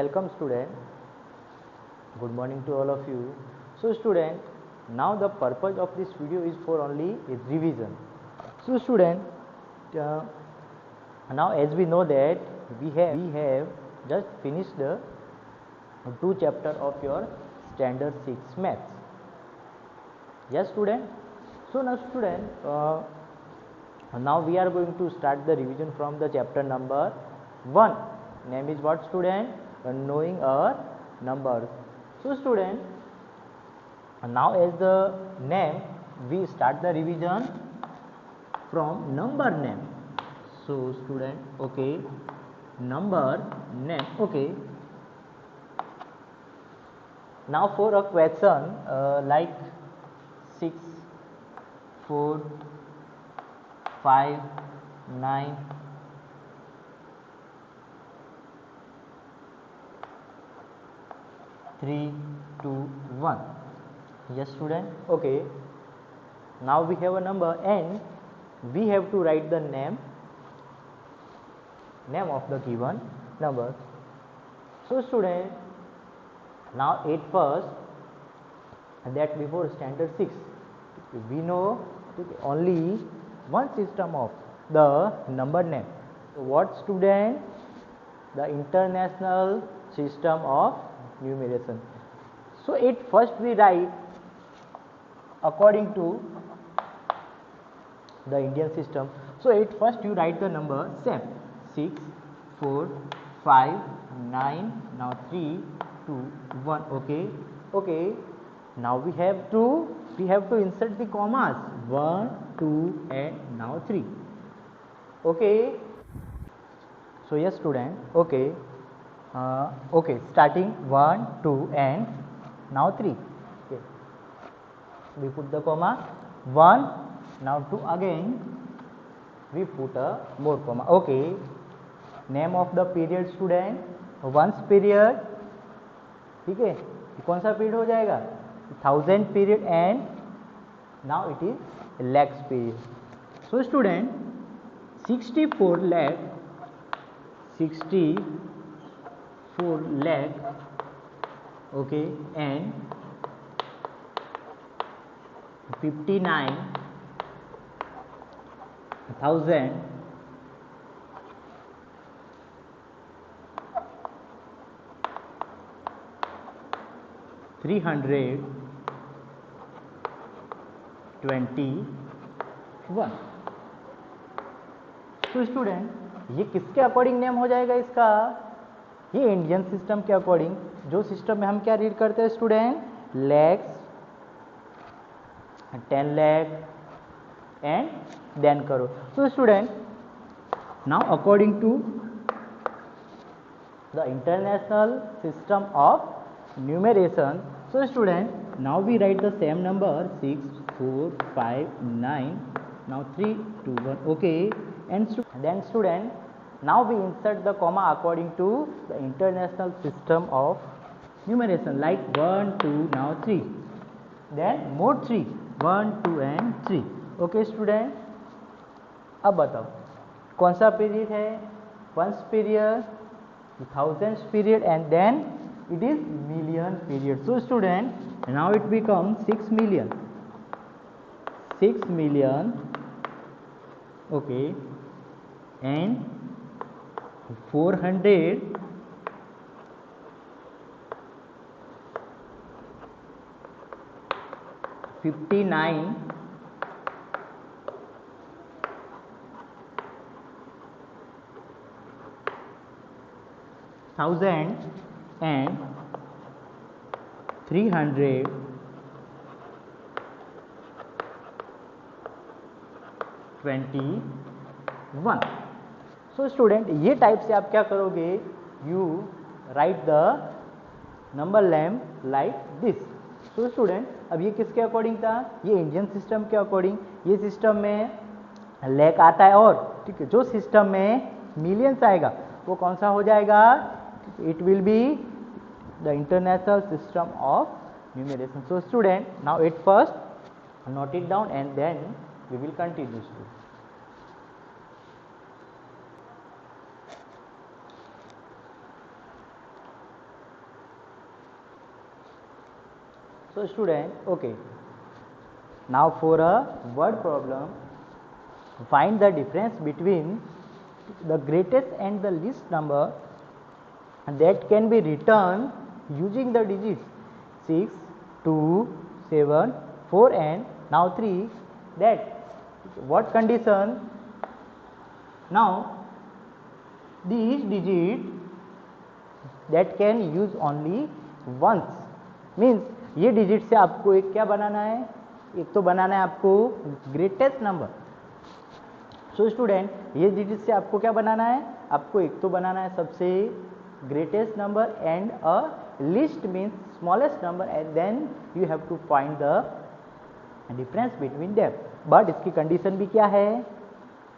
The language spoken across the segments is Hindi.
welcome student. Good morning to all of you. So student, now the purpose of this video is for only a revision. So student, uh, now as we know that we have just finished the two chapter of your standard 6 maths. Yes student. So now student, now we are going to start the revision from the chapter number 1. Name is what student? Knowing a numbers. So student, now as the name, we start the revision from number name. So student, okay, number name, okay. Now for a question like 6, 4, 5, 9, 3, 2, 1. Yes student, okay. Now we have a number and we have to write the name of the given number. So student, now at first, that before standard 6 we know only one system of the number name. So what student? The international system of numeration. So at first we write according to the Indian system. So at first you write the number same 6, 4, 5, 9, now 3, 2, 1. Okay. Now we have to insert the commas 1, 2 and now 3. Okay. So yes student, okay. Okay, starting 1, 2 and now 3. Okay. We put the comma 1, now 2 again we put a more comma. Okay. Name of the period student, once period. ठीक है, कौन सा पीरियड हो जाएगा? 1000 period and now it is lakhs period. So student, 64 lakh 64 lakh, okay, and 59,320 1. तो स्टूडेंट, ये किसके अकॉर्डिंग नेम हो जाएगा इसका? ये इंडियन सिस्टम के अकॉर्डिंग, जो सिस्टम में हम क्या रीड करते हैं student? Lakhs, 10 lakh and then crore. So student, now according to the international system of numeration, so student, now we write the same number 6, 4, 5, 9, now 3, 2, 1. Okay, and then student, now we insert the comma according to the international system of numeration, like 1, 2, now 3, then more 3, 1, 2 and 3. Okay student, अब बताओ कौन सा पीरियड है? Once period, thousands period and then it is million period. So student, now it becomes 6 million, okay, and 459,321. So student, ये टाइप से आप क्या करोगे? You right the number name like this. So student, अब ये किसके अकॉर्डिंग था? ये इंडियन सिस्टम के अकॉर्डिंग. ये सिस्टम में लैक आता है और ठीक है, जो सिस्टम में मिलियंस आएगा वो कौन सा हो जाएगा? It will be the international system of numeration. So student, now at first note it down and then we will continue. So student, okay, now for a word problem, find the difference between the greatest and the least number that can be written using the digits 6, 2, 7, 4 and now 3. That what condition? Now these digit that can use only once, means ये डिजिट से आपको एक क्या बनाना है, एक तो बनाना है आपको ग्रेटेस्ट नंबर. सो स्टूडेंट, ये डिजिट से आपको क्या बनाना है, आपको एक तो बनाना है सबसे greatest number and a least means smallest number, and then you have to find the difference between them. But इसकी कंडीशन भी क्या है,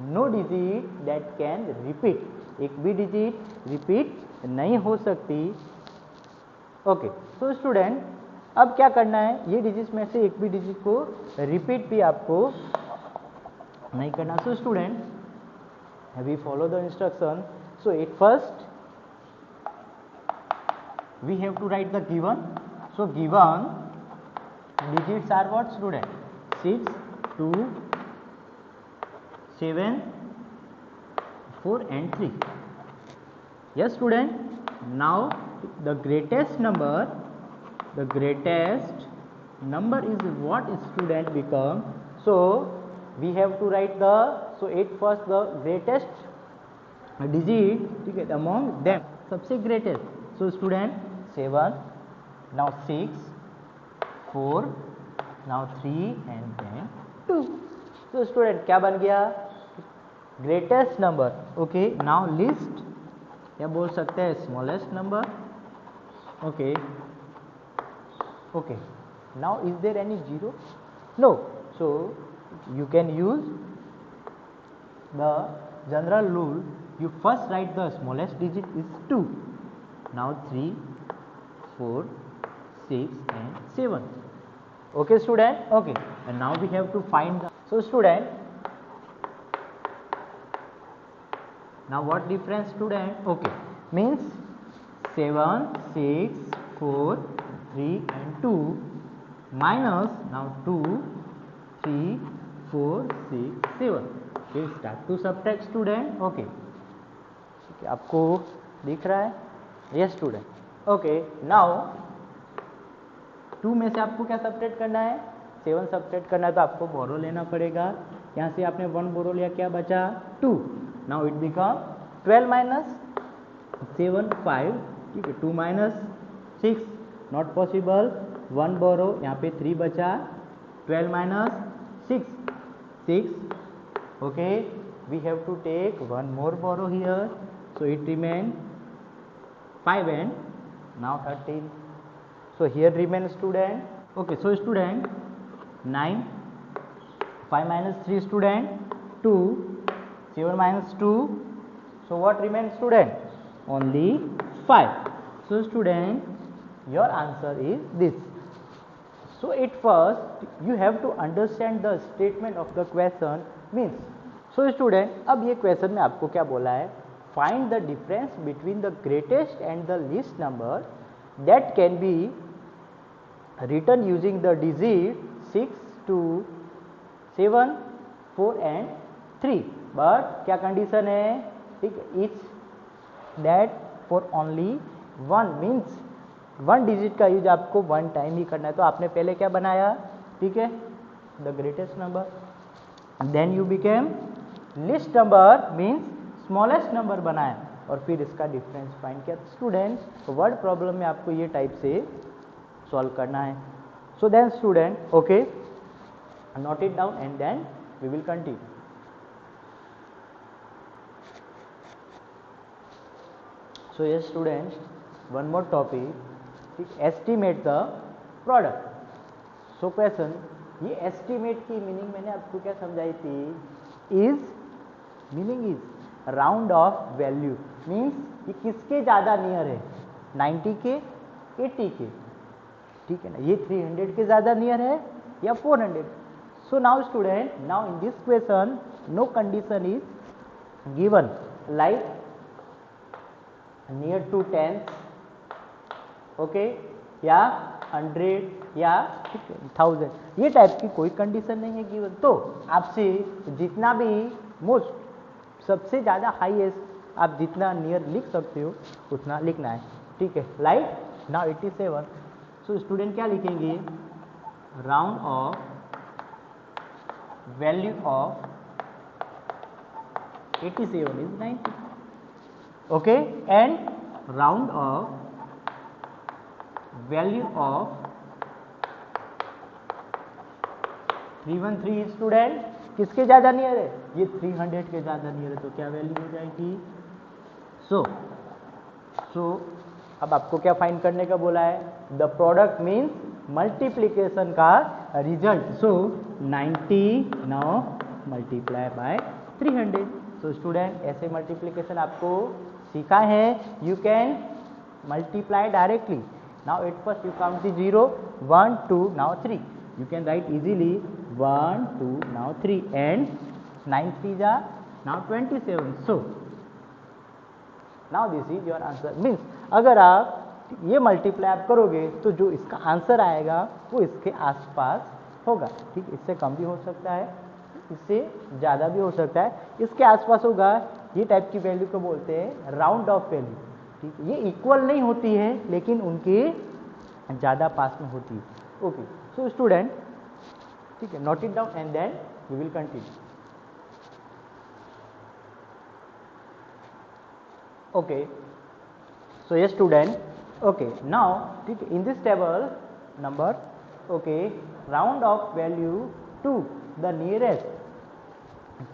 no digit that can repeat, एक भी डिजिट रिपीट नहीं हो सकती. ओके, तो स्टूडेंट अब क्या करना है, ये डिजिट में से एक भी डिजिट को रिपीट भी आपको नहीं करना. So student we follow the instruction. So at first we have to write the given. So given digits are what student, 6, 2, 7, 4 and 3. Yes student, now the greatest number is what student become. So we have to write the, so at first the greatest digit, ठीक है, among them सबसे greatest. So student 7, now 6, 4, now 3 and then 2. So student क्या बन गया, greatest number. Okay, now list या बोल सकते हैं smallest number. Okay, okay, now is there any zero? No. So you can use the general rule, you first write the smallest digit is 2, now 3, 4, 6 and 7. Okay student, okay, and now we have to find the, so student, now what difference student, okay, means 7, 6, 4, 3 and 2 minus now 2, 3, 4, 6, 7. Okay, start to subtract student. Okay, okay, आपको दिख रहा है? Yes student. ओके, नाउ 2 में से आपको क्या सब्ट्रैक्ट करना है, 7 सब्ट्रैक्ट करना है, तो आपको बोरो लेना पड़ेगा. यहाँ से आपने 1 बोरो लिया, क्या बचा 2. नाउ इट बिकम 12 माइनस 7 5, ठीक है, 2 माइनस 6 नॉट पॉसिबल, 1 बोरो, यहाँ पे 3 बचा, 12 minus 6 6. Okay, we have to take 1 more borrow here, so it remain 5 and now 13. So here remain student. Okay, so student 9, 5 minus 3 student 2, 7 minus 2. So what remains student? Only 5. So student, your answer is this. So at first you have to understand the statement of the question, means. So student, अब ये question में आपको क्या बोला है, find the difference between the greatest and the least number that can be written using the digit 6, 2, 7, 4 and 3. But क्या condition है, ठीक है, each that for only one, means 1 digit का यूज आपको 1 टाइम ही करना है. तो आपने पहले क्या बनाया, ठीक है, the greatest number, then you became least number means smallest number बनाया और फिर इसका डिफरेंस फाइंड किया. स्टूडेंट वर्ड प्रॉब्लम में आपको ये टाइप से सॉल्व करना है. So then student, okay, note it down and then we will continue. So ये student, one more topic, estimate the product. So question, ये एस्टिमेट की मीनिंग मैंने आपको क्या समझाई थी, is meaning is round off value, means ये किसके ज़्यादा नियर है, 90 के, 80 के, ठीक है ना, ये 300 के ज़्यादा नियर है या 400. So now student, now in this question no condition is given, like near to 10, okay, या 100 या 1000, ये टाइप की कोई कंडीशन नहीं है गिवन। तो आपसे जितना भी मोस्ट सबसे ज़्यादा हाईएस्ट आप जितना नियर लिख सकते हो उतना लिखना है, ठीक है। लाइक नाउ 87, सो स्टूडेंट क्या लिखेंगे, round off value of 87 is 90, okay, and round of value of 313 student किसके ज़्यादा नियर है, ये 300 के ज़्यादा नियर है, तो क्या वैल्यू हो जाएगी। सो अब आपको क्या फाइंड करने का बोला है, द प्रोडक्ट मीन्स मल्टीप्लीकेशन का result. So 90 now multiply by 300। So student ऐसे मल्टीप्लीकेशन आपको सीखा है, you can multiply directly. Now at first you count the 0 1 2 now 3, you can write easily 1 2 now 3 and 9 3 are now 27। so now this is your answer, means अगर आप ये मल्टीप्लाई आप करोगे तो जो इसका आंसर आएगा वो इसके आसपास होगा, ठीक, इससे कम भी हो सकता है, इससे ज़्यादा भी हो सकता है, इसके आसपास होगा। ये टाइप की वैल्यू को बोलते हैं राउंड ऑफ वैल्यू, ठीक, ये इक्वल नहीं होती है लेकिन उनके ज़्यादा पास में होती है, ओके। सो स्टूडेंट, ठीक है, note it down and then we will continue, okay. So ये स्टूडेंट, ओके, नाउ ठीक है, in this table number, okay, round off value to the nearest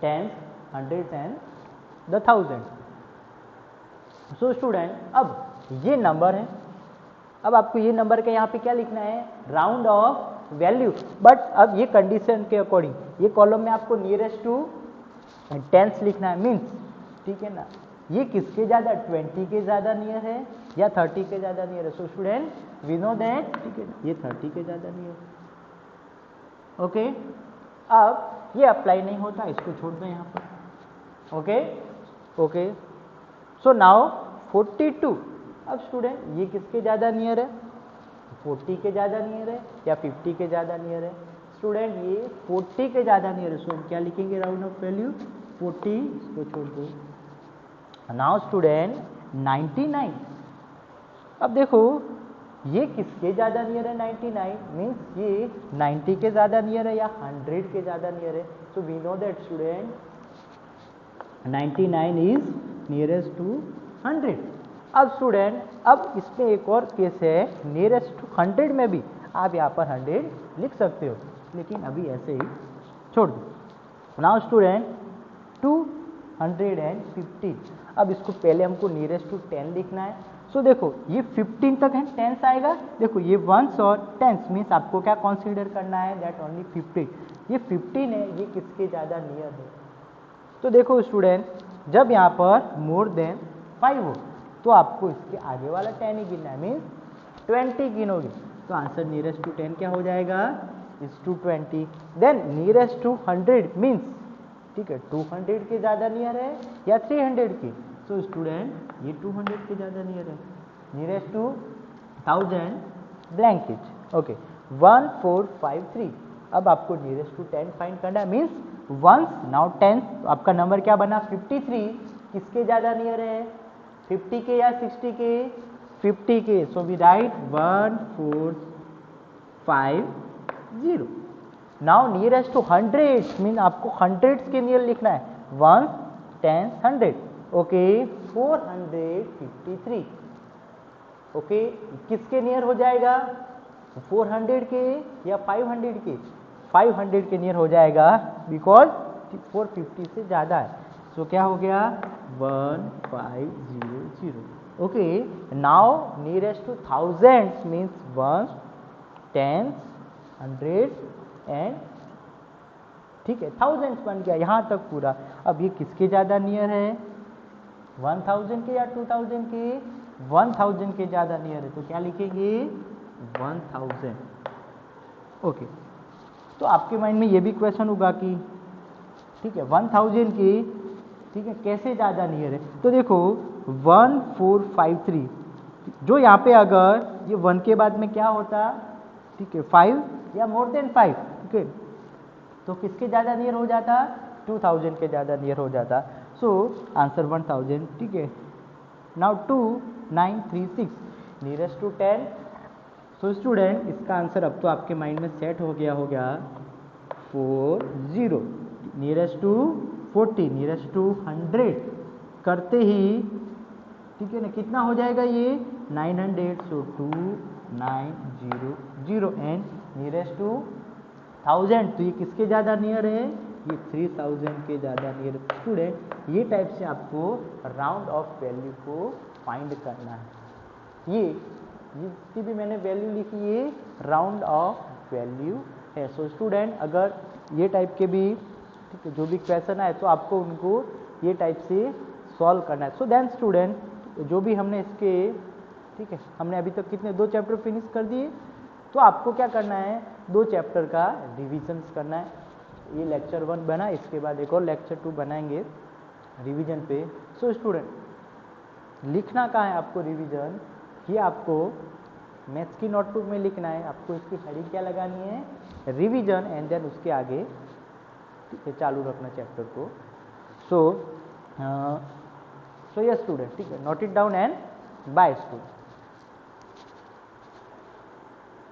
tens, hundred and the thousand. So student, अब ये नंबर है, अब आपको ये नंबर के यहाँ पे क्या लिखना है, राउंड ऑफ वैल्यू, बट अब ये कंडीशन के अकॉर्डिंग ये कॉलम में आपको नियरेस्ट टू टेंस लिखना है, मीन्स, ठीक है ना, ये किसके ज़्यादा, 20 के ज़्यादा नियर है या 30 के ज़्यादा नियर है। So student we know that, ठीक है, ये 30 के ज़्यादा नियर है, ओके। अब ये अप्लाई नहीं होता, इसको छोड़ दो यहाँ पर, ओके ओके। सो नाउ 42, अब स्टूडेंट ये किसके ज़्यादा नियर है, 40 के ज़्यादा नियर है या 50 के ज़्यादा नियर है। स्टूडेंट ये 40 के ज़्यादा नियर है, सो हम क्या लिखेंगे, राउंड ऑफ वैल्यू 40, इसको छोड़ दो। नाउ स्टूडेंट 99, अब देखो ये किसके ज़्यादा नियर है, 99 मीन्स ये 90 के ज़्यादा नियर है या 100 के ज़्यादा नियर है। So we know that student 99 is nearest to 100। अब स्टूडेंट, अब इसमें एक और केस है, नियरेस्ट टू 100 में भी आप यहाँ पर 100 लिख सकते हो, लेकिन अभी ऐसे ही छोड़ दो। नाउ स्टूडेंट 215, अब इसको पहले हमको नियरेस्ट टू 10 लिखना है। सो देखो ये 15 तक है, टेंस आएगा, देखो ये वंस और टेंस मीन्स आपको क्या कंसीडर करना है, दैट ओनली 15। ये 15 है, ये किसके ज़्यादा नियर है। तो देखो स्टूडेंट, जब यहाँ पर मोर देन 5 हो तो आपको इसके आगे वाला 10 ही गिनना है, मीन्स 20 गिनोगे, तो आंसर नियरेस्ट टू 10 क्या हो जाएगा, is 220। Then nearest to 100 means, ठीक है, 200 के ज़्यादा नियर है या 300 के। सो स्टूडेंट ये 200 के ज़्यादा नियर है। नियरेस्ट टू 1000 ब्लैंकेज, ओके, 1453। अब आपको नियरेस्ट टू 10 फाइंड करना है, मीन्स वंस नाउ 10, आपका नंबर क्या बना, 53 किसके ज़्यादा नियर है, 50 के या 60 के, 50 के। So we write 1450। Now nearest to 100 mean आपको 100 के नियर लिखना है, 1 10 100, ओके, 453, ओके, किसके नियर हो जाएगा, 400 के या 500 के, 500 के नियर हो जाएगा, बिकॉज 450 से ज़्यादा है। सो क्या हो गया, 1500, okay. Now nearest to 1000 means 1 10 100 and, ठीक है, 1000 बन गया यहाँ तक पूरा। अब ये किसके ज़्यादा नियर है, 1000 के या 2000 के, 1000 के ज़्यादा नियर है, तो क्या लिखेंगे, 1000, ओके। तो आपके माइंड में ये भी क्वेश्चन होगा कि ठीक है 1000 की, ठीक है, कैसे ज़्यादा नियर है। तो देखो 1453, जो यहाँ पे अगर ये 1 के बाद में क्या होता, ठीक है, 5 या मोर देन 5, ठीक है, तो किसके ज़्यादा नियर हो जाता, 2000 के ज़्यादा नियर हो जाता। सो आंसर 1000, ठीक है। Now 2936 nearest to 10। So student इसका आंसर अब तो आपके माइंड में सेट हो गया होगा, 40 नियरेस्ट टू 40 नियरेस्ट टू 100 करते ही, ठीक है ना, कितना हो जाएगा ये 900। सो 2900 एंड नियरेस्ट टू 1000, तो ये किसके ज़्यादा नियर है, ये 3000 के ज़्यादा नियर। स्टूडेंट ये टाइप से आपको राउंड ऑफ वैल्यू को फाइंड करना है। ये जितनी भी मैंने वैल्यू लिखी ये राउंड ऑफ वैल्यू है। सो स्टूडेंट अगर ये टाइप के भी, ठीक है, जो भी क्वेश्चन आए तो आपको उनको ये टाइप से सॉल्व करना है। सो देन स्टूडेंट जो भी हमने इसके, ठीक है, हमने अभी तक कितने 2 चैप्टर फिनिश कर दिए, तो आपको क्या करना है 2 चैप्टर का रिविजन्स करना है। ये लेक्चर 1 बना, इसके बाद एक और लेक्चर 2 बनाएंगे रिवीजन पे। सो स्टूडेंट लिखना कहाँ है आपको रिवीजन, ये आपको मैथ्स की नोटबुक में लिखना है। आपको इसकी हेडिंग क्या लगानी है, रिवीजन, एंड देन उसके आगे, ठीक है, चालू रखना चैप्टर को। सो यस स्टूडेंट, ठीक है, note it down and bye student.